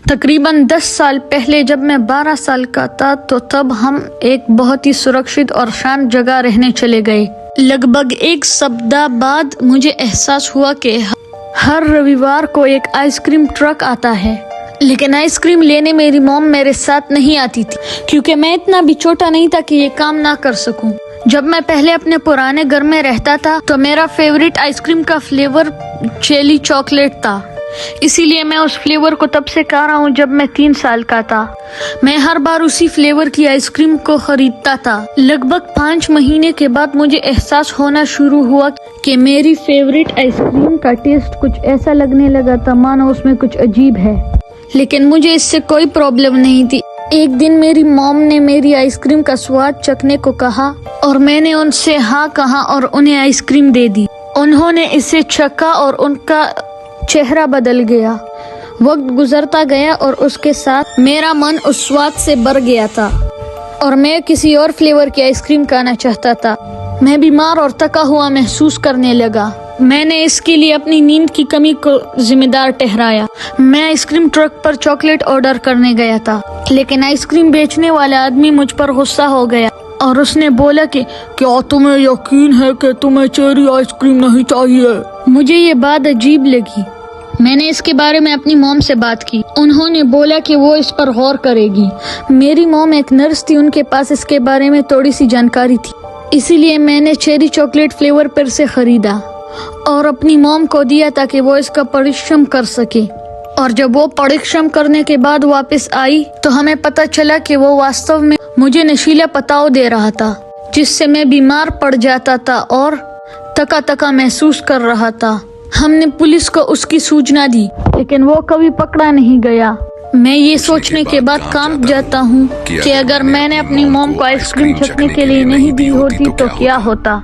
تقریباً 10 سال پہلے جب میں 12 سال کا تھا تو تب ہم ایک بہت ہی سرکشت اور شانت جگہ رہنے چلے گئے۔ لگ بھگ ایک سپتاہ بعد مجھے احساس ہوا کہ ہر رویوار کو ایک آئس کریم ٹرک آتا ہے، لیکن آئس کریم لینے میری موم میرے ساتھ نہیں آتی تھی کیونکہ میں اتنا بھی چھوٹا نہیں تھا کہ یہ کام نہ کر سکوں۔ جب میں پہلے اپنے پرانے گھر میں رہتا تھا تو میرا فیوریٹ آئس کریم کا فلیور چیلی چاکلیٹ تھا، اسی لیے میں اس فلیور کو تب سے کھا رہا ہوں جب میں 3 سال کا تھا۔ میں ہر بار اسی فلیور کی آئس کریم کو خریدتا تھا۔ لگ بھگ 5 مہینے کے بعد مجھے احساس ہونا شروع ہوا کہ میری فیوریٹ آئس کریم کا ٹیسٹ کچھ ایسا لگنے لگا تھا مانو اس میں کچھ عجیب ہے، لیکن مجھے اس سے کوئی پرابلم نہیں تھی۔ ایک دن میری موم نے میری آئس کریم کا سواد چکھنے کو کہا اور میں نے ان سے ہاں کہا اور انہیں آئس کریم دے دی۔ انہوں نے اسے چکھا اور ان کا چہرہ بدل گیا۔ وقت گزرتا گیا اور اس کے ساتھ میرا من اس سواد سے بھر گیا تھا اور میں کسی اور فلیور کی آئس کریم کھانا چاہتا تھا۔ میں بیمار اور تھکا ہوا محسوس کرنے لگا۔ میں نے اس کے لیے اپنی نیند کی کمی کو ذمہ دار ٹھہرایا۔ میں آئس کریم ٹرک پر چاکلیٹ آرڈر کرنے گیا تھا، لیکن آئس کریم بیچنے والا آدمی مجھ پر غصہ ہو گیا اور اس نے بولا کہ کیا تمہیں یقین ہے کہ تمہیں چیری آئس کریم نہیں چاہیے؟ مجھے یہ بات عجیب لگی۔ میں نے اس کے بارے میں اپنی موم سے بات کی۔ انہوں نے بولا کہ وہ اس پر غور کرے گی۔ میری موم ایک نرس تھی، ان کے پاس اس کے بارے میں تھوڑی سی جانکاری تھی، اسی لیے میں نے چیری چاکلیٹ فلیور پر سے خریدا اور اپنی موم کو دیا تاکہ وہ اس کا پریشم کر سکے۔ اور جب وہ پریشم کرنے کے بعد واپس آئی تو ہمیں پتہ چلا کہ وہ واستو میں مجھے نشیلا پتاؤ دے رہا تھا، جس سے میں بیمار پڑ جاتا تھا اور تکا محسوس کر رہا تھا۔ ہم نے پولیس کو اس کی سوچنا دی، لیکن وہ کبھی پکڑا نہیں گیا۔ میں یہ سوچنے کے بعد کانپ جاتا ہوں کہ اگر میں نے اپنی موم کو آئس کریم چکھنے کے لیے نہیں دی ہوتی تو کیا ہوتا۔